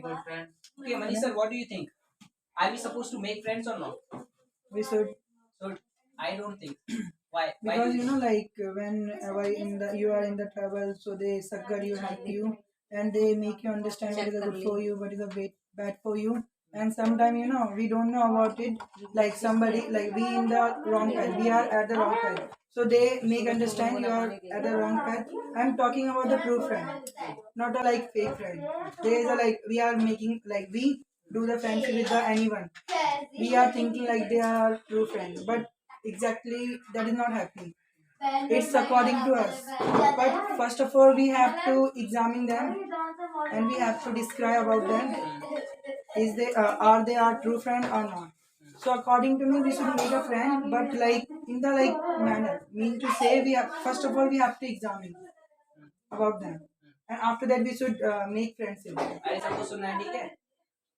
good friend. Okay, Manish sir, what do you think? Are we supposed to make friends or not? We should. So I don't think. Why? Why Because do you think? like whenever in the you are in the trouble, so they succor you, help you, and they make you understand what is a good for you, what is a bad for you. And sometimes we don't know about it. Like somebody, like we in the wrong path, we are at the wrong path. So they make understand you are at the wrong path. I'm talking about the true friend, not a like fake friend. There is a like we are making like we do the friendship with the anyone. We are thinking like they are true friends, but exactly that is not happening. It's according to us. But first of all, we have to examine them and we have to describe about them. Is they are they our true friend or not? So according to me, we should make a friend, but like in the like manner. Mean to say, we have first of all we have to examine about them, and after that we should make friends with them. I suppose सुनना ठीक है?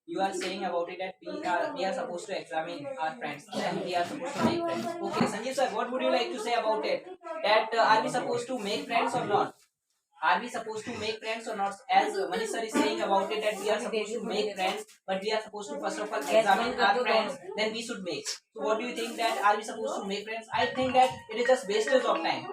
You are saying about it that we are supposed to examine our friends and we are supposed to make friends. Okay, Sanjeev sir, what would you like to say about it? That are we supposed to make friends or not? Are we supposed to make friends or not? As Manish sir is saying about it that we are supposed to make friends, but we are supposed to first of all examine our friends, then we should make. So what do you think that are we supposed to make friends? I think that it is just wastage of time.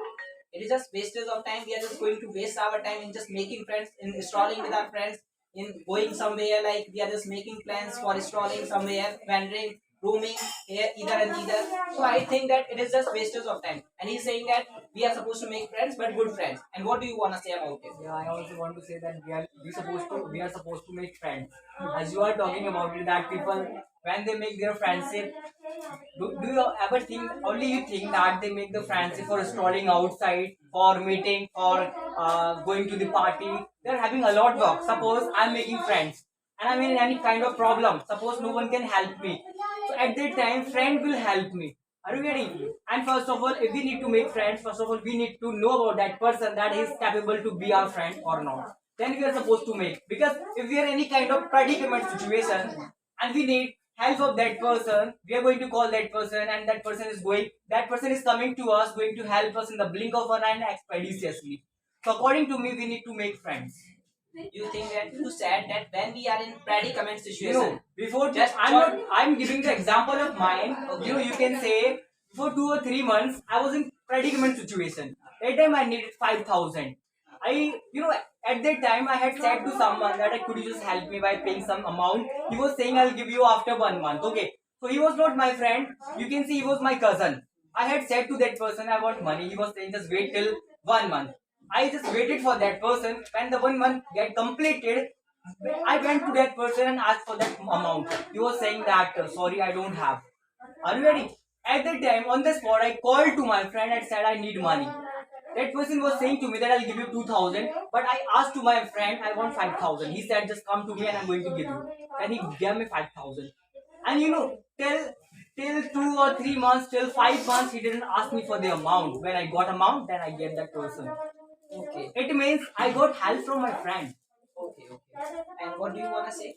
It is just wastage of time. We are just going to waste our time in just making friends, in strolling with our friends, in going somewhere like we are just making plans for strolling somewhere, wandering, roaming here, either and either. So I think that it is just wastage of time. And he's saying that we are supposed to make friends, but good friends. And what do you want to say about it? Yeah, I also want to say that we are supposed to make friends. As you are talking about it, that people when they make their friendship, do you ever think only you think that they make the friendship for strolling outside, for meeting, for going to the party? They're having a lot of work. Suppose I'm making friends and I'm in any kind of problem. Suppose no one can help me. So at that time, friend will help me. Are you getting? And first of all, if we need to make friends, first of all, we need to know about that person that is capable to be our friend or not. Then we are supposed to make. Because if we are in any kind of predicament situation and we need help of that person, we are going to call that person and that person is coming to us, going to help us in the blink of an eye and expeditiously. So according to me, we need to make friends. You think that you said that when we are in predicament situation, Before just I'm giving the example of mine. You can say for 2 or 3 months I was in predicament situation. That time I needed 5,000. At that time I had said to someone that could you just help me by paying some amount. He was saying I'll give you after 1 month. Okay, so he was not my friend. You can see he was my cousin. I had said to that person I want money. He was saying just wait till 1 month. I just waited for that person. When the 1 month get completed, I went to that person and asked for that amount. He was saying that sorry, I don't have. Are you ready? At that time, on the spot, I called to my friend and said I need money. That person was saying to me that I'll give you 2,000, but I asked to my friend I want 5,000. He said just come to me and I'm going to give you. And he gave me 5,000. And till 2 or 3 months, till 5 months, he didn't ask me for the amount. When I got amount, then I gave that person. okay, It means I got help from my friend. okay, okay. And what do you want to say?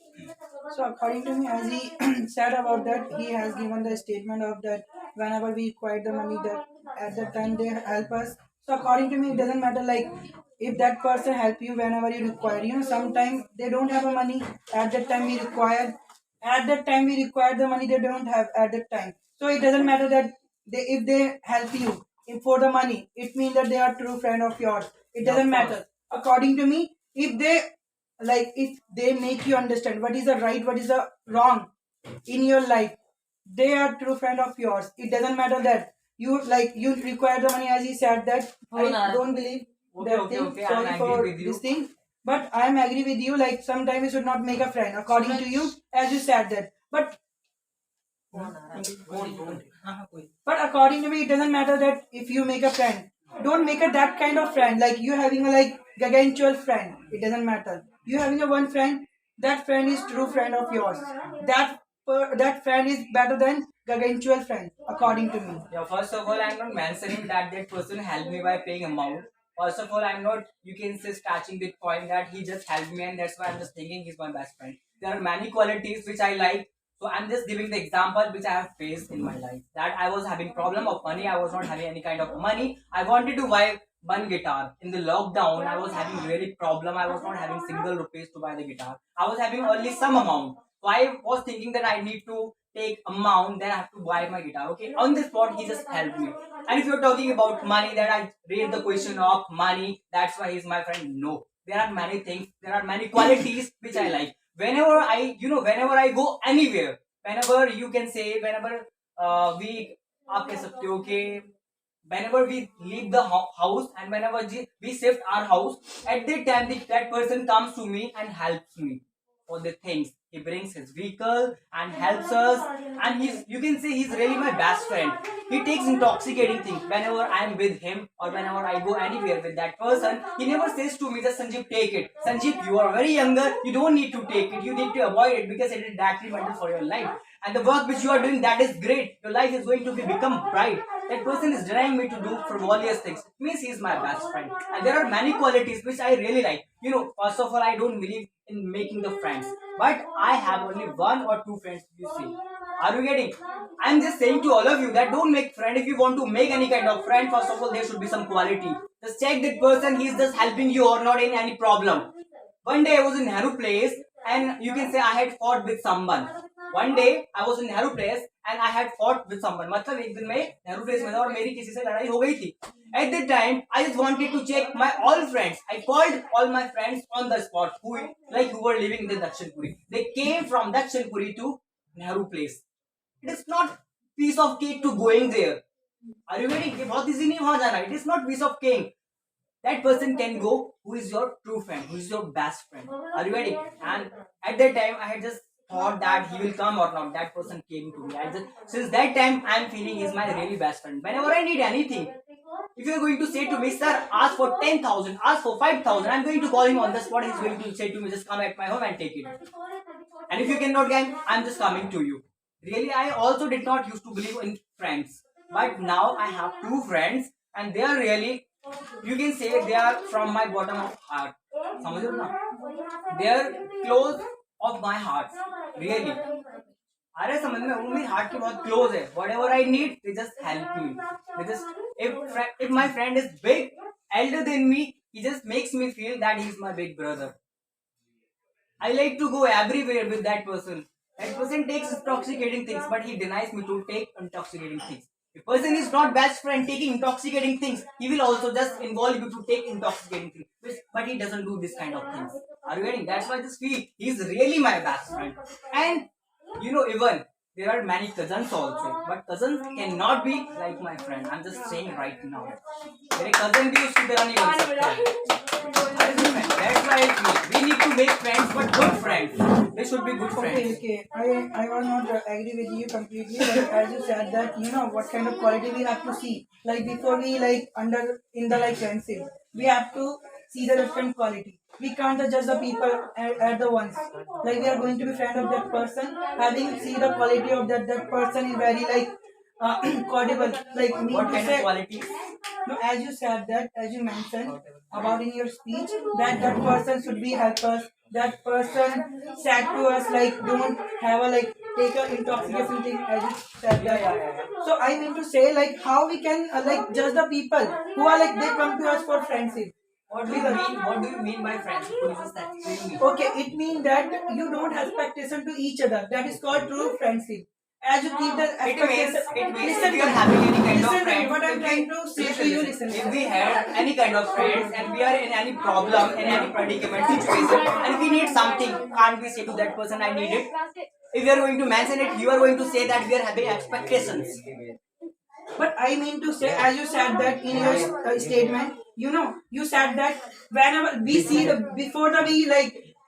So according to me, as he said about that, he has given the statement of that whenever we require the money, that at that time they help us. So according to me, it doesn't matter like if that person help you whenever you require. Sometimes they don't have a money at that time we require. At that time we require the money they don't have at that time. So it doesn't matter that if they help you for the money, it means that they are true friend of yours. It doesn't matter. According to me, if they if they make you understand what is the right, what is the wrong in your life, they are true friend of yours. It doesn't matter that you require the money, as he said that I don't believe that thing. Okay, Sorry I'm for agree with you. this thing, but I am agree with you. Like sometimes you should not make a friend according to you, as you said that. But according to me, it doesn't matter that if you make a friend, don't make a that kind of friend. Like you having a like gargantuan friend, it doesn't matter. You having a one friend, that friend is true friend of yours. That friend is better than gargantuan friend, according to me. Yeah, first of all, I'm not mentioning that person helped me by paying amount. First of all, I'm not, you can say, touching the point that he just helped me and that's why I'm just thinking he's my best friend. There are many qualities which I like. So I'm just giving the example which I have faced in my life. That I was having problem of money. I was not having any kind of money. I wanted to one guitar. In the lockdown, I was having really problem. I was not having single rupees to buy the guitar. I was having only some amount. So I was thinking that I need to take amount, then I have to buy my guitar. Okay, on the spot, he just helped me. And if you're talking about money, then I raised the question of money. That's why he's my friend. No, there are many things. There are many qualities which I like. Whenever whenever I go anywhere, whenever you can say, whenever we आप कह सकते हो कि whenever we leave the house and whenever we shift our house, at that time that person comes to me and helps me for the things. He brings his vehicle and helps us, and you can say he's really my best friend. He takes intoxicating things whenever I'm with him or whenever I go anywhere with that person. He never says to me that Sanjeev, take it. Sanjeev, you are very younger. You don't need to take it. You need to avoid it because it is detrimental for your life. And the work which you are doing, that is great. Your life is going to become bright. That person is denying me to do frivolous things. It means he is my best friend. And there are many qualities which I really like. First of all, I don't believe in making the friends. But I have only one or two friends, you see. Are you getting? I'm just saying to all of you that don't make friend. If you want to make any kind of friend, first of all, there should be some quality. Just check that person, he is just helping you or not in any problem. One day I was in Nehru place and you can say I had fought with someone. One day I was in Nehru place and I had fought with someone. मतलब एक दिन मैं Nehru place में था और मेरी किसी से लड़ाई हो गई थी. At that time I just wanted to check my all friends. I called all my friends on the spot who were living in the Dakshinpuri. They came from Dakshinpuri to Nehru place. It is not piece of cake to going there. Are you getting? ये बहुत easy नहीं वहाँ जाना. It is not piece of cake. That person can go who is your true friend, who is your best friend. Are you ready? And at that time, I had just thought that he will come or not. That person came to me. Since that time, I am feeling he's my really best friend. Whenever I need anything, if you are going to say to me, sir, ask for 10,000, ask for 5,000, I'm going to call him on the spot. He's going to say to me, just come at my home and take it. And if you cannot get, I'm just coming to you. Really, I also did not used to believe in friends. But now I have two friends and they are really, you can say they are from my bottom of heart. समझ रहे हो ना? They are close of my heart. Really. अरे समझ में वो मेरी heart के बहुत close है. Whatever I need, they just help me. They just if my friend is big, elder than me, he just makes me feel that he's my big brother. I like to go everywhere with that person. That person takes intoxicating things, but he denies me to take intoxicating things. If person is not best friend taking intoxicating things, he will also just involve you to take intoxicating things. But he doesn't do this kind of things. Are you getting? That's why I just feel he's really my best friend. And even there are many cousins also, but cousins cannot be like my friend. I'm just saying right now. मेरे cousin भी उसकी तरह नहीं बन सकते. That's why I feel we need to make friends, but good friends. They should be good friends. Okay. I was not agree with you completely. But as you said that what kind of quality we have to see. Like before we in the friendship, we have to see the different quality. We can't judge the people at the once. Like we are going to be friend of that person, having see the quality of that person is very quotable. Like me What to kind say, of qualities? no, as you said that, as you mentioned about in your speech, that person should be help us. That person said to us don't have a take a intoxication thing, as you said that. Yeah. So I mean to say how we can judge the people who are they come to us for friendship. What do you mean? What do you mean by friends? Could you just explain me? Okay, it means that you don't have expectation to each other. That is called true friendship. As you keep the expectation. It means Listen if we to are me. having any kind of Listen to me. friends, What I'm trying to say to you, listen. If we had any kind of friends and we are in any problem, in any predicament situation, and we need something, can't we say to that person, I need it? If you are going to mention it, you are going to say that we are having expectations. But I mean to say, as you said that in your statement, you said that whenever we see before we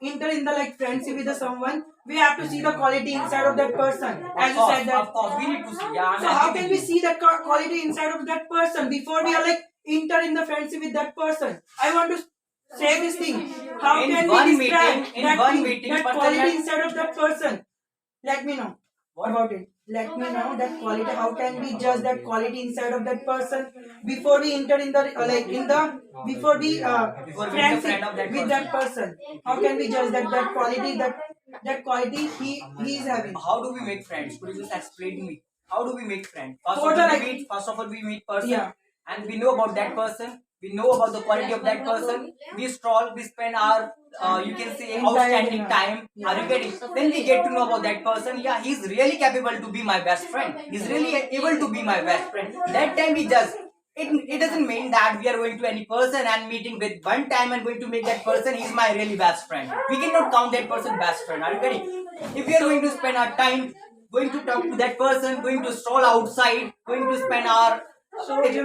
enter in the friendship with someone, we have to see the quality inside of that person. As you said that. Of course, we need to see. Yeah, So how can we see that quality inside of that person before we are enter in the friendship with that person? I want to say this thing. How In can one we describe meeting- in that one thing, meeting, that person quality has- inside of that person? Let me know about it. Let me know that quality. How can we judge that quality inside of that person before we enter in the before we friendship friend of that with that person? How can we judge that quality that quality he is having? How do we make friends? Could you just explain to me? How do we make friends? First For of the all, we meet person, Yeah. and we know about that person. we know about the quality of that person. We stroll, we spend our you can say Entire outstanding dinner. time. Yeah. Are you getting? Then we get to know about that person. Yeah, he's really capable to be my best friend. He's really able to be my best friend. That time we just. It doesn't mean that we are going to any person and meeting with one time and going to make that person is my really best friend. We cannot count that person best friend. Are you getting? If we are going to spend our time going to talk to that person, going to stroll outside, going to spend our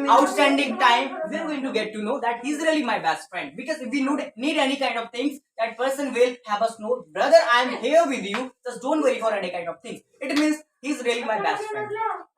outstanding time, we are going to get to know that he's really my best friend. Because if we need any kind of things, that person will have us know, brother, I am here with you. Just don't worry for any kind of things. It means he's really my best friend.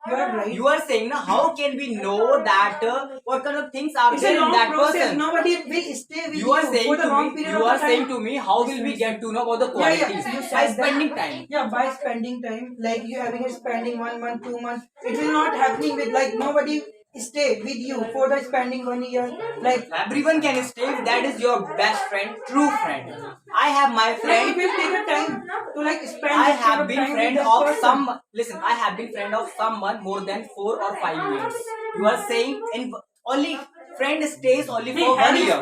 You are right. You are saying now, how can we know that what kind of things are It's there a in long that process. person? Nobody will stay with You are saying for the to long me, period you of are time. saying to me, how will we get to know about the Yeah, qualities? you By said that. spending time. Yeah, by spending time, like you having it spending 1 month, 2 months, it will not happening with like nobody stay with you for the spending 1 year. Like Everyone can stay if that is your best friend, true friend. I have my it friend. will take a time to like spend. I this kind have of been time with friend that of person. some. Listen, I have been friend of someone more than 4 or 5 years. You are saying in only friend stays only See, for 1 year.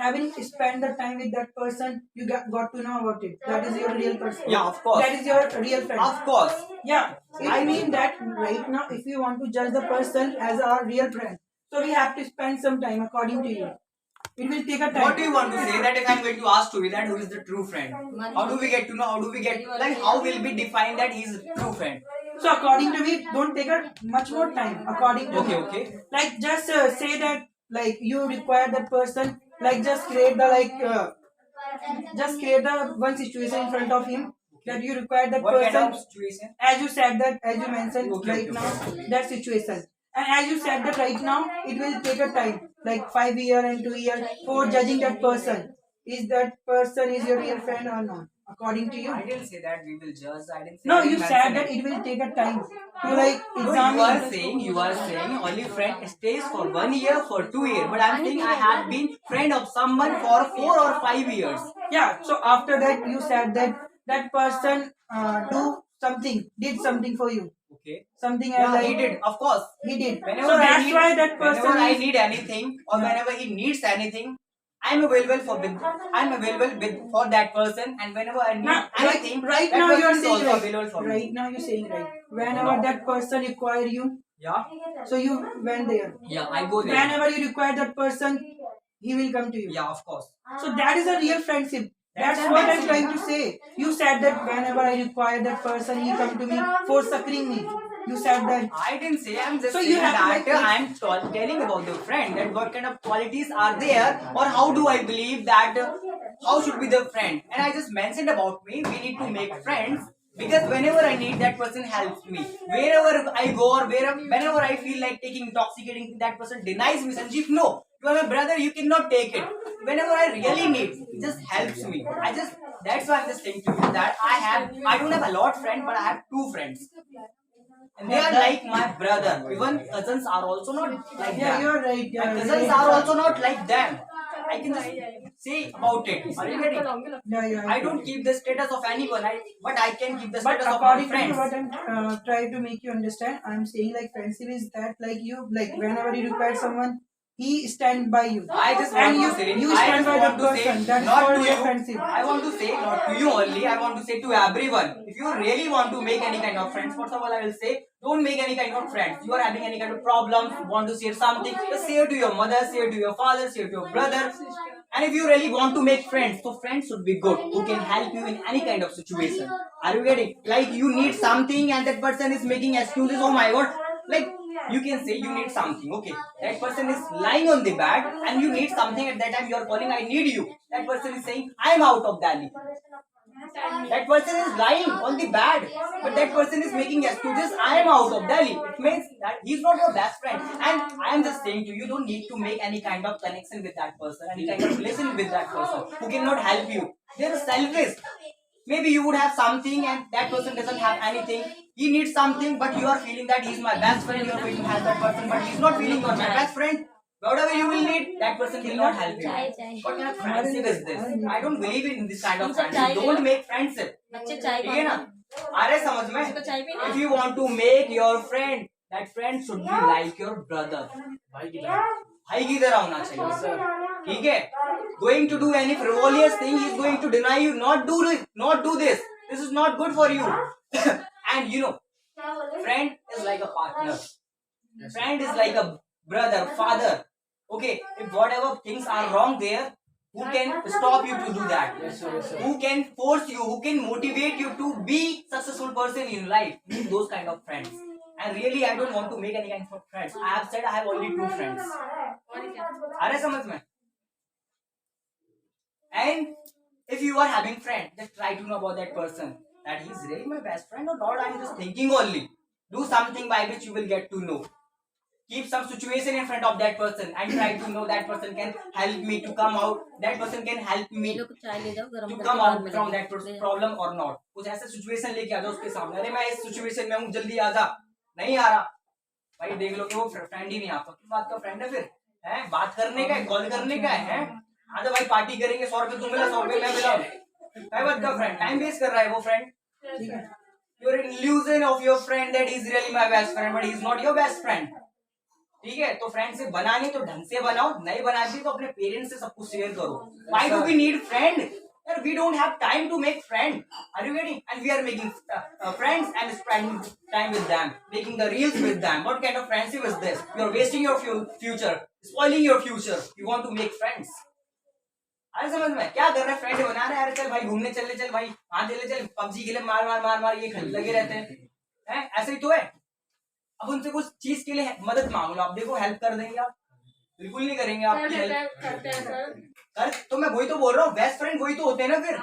having spent the time with that person, you got to know about it. That is your real person. Yeah, of course. That is your real friend. Of course. Yeah, I mean that right now, if you want to judge the person as our real friend, so we have to spend some time according to you. It will take a time. What do you want to say that if I'm going to ask to you that who is the true friend? How do we get to know? How do we get like how will we define that he's a true friend? So according to me, don't take a much more time. According to Okay, me. okay. Like just say that like you require that person. Like just create the just create the one situation in front of him that you require that What person. kind of situation? As you said that, as you mentioned Okay, right okay, now, that situation. And as you said that right now, it will take a time, like 5 year and 2 year for judging that person. Is that person is your real friend or not? According to you. I didn't say that we will judge. I didn't say. No, I you didn't said mention that it. it will take a time to like No, examine. you are saying only friend stays for 1 year, for 2 years. But I'm saying I have been friend of someone for 4 or 5 years. Yeah. So after that, you said that that person did something for you. Okay. Something Yeah, like he did. Of course. he did. Whenever So I that's need, why that person whenever I is. need anything or Yeah. whenever he needs anything, I'm available for that person, and whenever I need Now, anything, right that now person you are is saying also right. available for me. Right now you're saying right. Whenever that person require you, Yeah, so you went there. yeah, I go there. Whenever you require that person, he will come to you. Yeah, of course. So that is a real friendship. That's That's what I'm amazing. trying to say. You said that whenever I require that person, he come to me for succouring me. You said that. I didn't say. I'm just So saying you have that to, like, I'm telling about the friend that what kind of qualities are there, or how do I believe that how should be the friend. And I just mentioned about me. We need to make friends. Because whenever I need, that person helps me. Wherever I go or whenever I feel like taking intoxicating, that person denies me. Sanjeev, no, you are my brother. You cannot take it. Whenever I really need, it just helps me. That's why I'm just saying to you that I don't have a lot of friends, but I have 2 friends. And they are like my brother. Even cousins are also not like Yeah, that. you're right. My Yeah, cousins are also not like them. I can just say about it. Are you getting? yeah. I don't keep the status of anyone, but I can keep the But status of my according to friends. what I'm trying to make you understand, I'm saying like friendship is that like you like whenever you require someone, he stand by you. I just And want to say, you I stand just by want that to say, person. That's not for to your you. friendship. I want to say, not to you only. I want to say to everyone. If you really want to make any kind of friends, first of all, I will say, don't make any kind of friends. You are having any kind of problems, want to share something, just share to your mother, share to your father, share to your brother. And if you really want to make friends, so friends should be good, who can help you in any kind of situation. Are you getting? Like you need something and that person is making excuses. Oh my god! Like you can say you need something. Okay, that person is lying on the bed and you need something. At that time you are calling, I need you. That person is saying, I am out of Delhi. That person is lying on the bed, but that person is making excuses. I am out of Delhi. It means that he's not your best friend. And I am just saying to you, you don't need to make any kind of connection with that person, any kind of relation with that person who cannot help you. They are selfish. Maybe you would have something and that person doesn't have anything. He needs something, but you are feeling that he's my best friend. You are going to help that person, but he's not feeling you're my best friend. Whatever you will need, that person will not help you. What kind of friendship is this? I don't believe in this kind of friendship. Don't make friendship. ठीक है ना? आ रहे समझ में? If you want to make your friend, that friend should be like your brother. भाई की तरह होना चाहिए, ठीक है? Going to do any frivolous thing, he is going to deny you, not do this. This is not good for you. And you know, friend is like a partner. Friend is like a brother, father. Okay, if whatever things are wrong there, who can stop you to do that? Who can force you? Who can motivate you to be successful person in life? Those kind of friends. And really, I don't want to make any kind of friends. I have said I have only 2 friends. आ रहा है समझ में? And if you are having friend, just try to know about that person. That he is really my best friend or not. I am just thinking only. Do something by which you will get to know. Keep some situation in front of that person and try to know that person can help me to come out. That person can help me लोग चाय ले जाओ गरम to करके come बाद out में from ले that जाओ। problem or not. कुछ ऐसा सिचुएशन लेके आ जाओ उसके सामने, अरे मैं इस सिचुएशन में हूँ, जल्दी आ जा, नहीं आ रहा, भाई देख लो कि वो फ्रेंड ही नहीं आता, किस बात का फ्रेंड है फिर? है बात करने का है, कॉल करने का है? आ जा भाई पार्टी करेंगे, 100 रुपए तुम मिला, 100 रुपए मैं मिला, है बात का फ्रेंड? टाइम वेस्ट कर रहा है वो फ्रेंड। ठीक है। You're an illusion of your friend that he's really my best friend, but he's not your best friend. ठीक है, तो फ्रेंड से बनानी तो ढंग से बनाओ, नहीं बनाती तो अपने पेरेंट्स से सब कुछ शेयर करो। Why do we need friend? Yaar, we don't have time to make friend. Are you getting? And we are making friends and spending time with them, making the reels with them. What kind of friendship is this? You are wasting your future, spoiling your future. You want to make friends? अरे समझ में क्या कर रहे हैं? Friend बना रहे हैं, अरे चल भाई घूमने चल, चल भाई वहां चले, चल पबजी खेले, मार मार मार मार, ये लगे रहते हैं, ऐसे ही तो है। अब उनसे कुछ चीज के लिए मदद मांग लो, आप देखो हेल्प कर देंगे आप? बिल्कुल नहीं करेंगे आपकी हेल्प। कर तो मैं वही तो बोल रहा हूँ, बेस्ट फ्रेंड वही तो होते हैं ना फिर।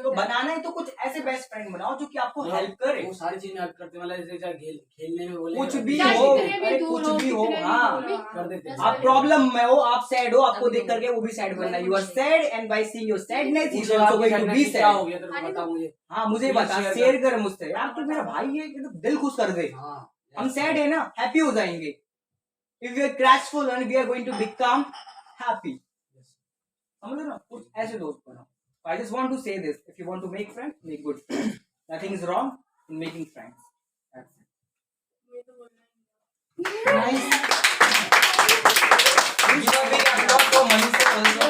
तो बनाना है तो कुछ ऐसे बेस्ट फ्रेंड बनाओ जो कि आपको हेल्प करे। वो सारी चीजें हेल्प करते, मतलब जैसे खेलने में बोले कुछ भी चाहे हो, कितने भी अरे दूर कुछ हो, भी हो, कितने भी हाँ दूर हो। कर देते हैं। आप प्रॉब्लम में हो, आप सैड हो, आपको देख करके वो भी सैड बनना है। You are sad and by seeing your sadness he is also going to be क्या हो सैड। गया तेरे को बता मुझे। हाँ मुझे बता, शेयर कर मुझसे यार, तू मेरा भाई है, तो दिल खुश कर दे। हाँ हम सैड है ना, हैप्पी हो जाएंगे। If we are grateful and we are going to become happy. समझ रहे ना, कुछ ऐसे दोस्त बनाओ। I just want to say this, if you want to make friends, make good friends. Nothing is wrong in making friends. Nice. Give a big applause for Manish also.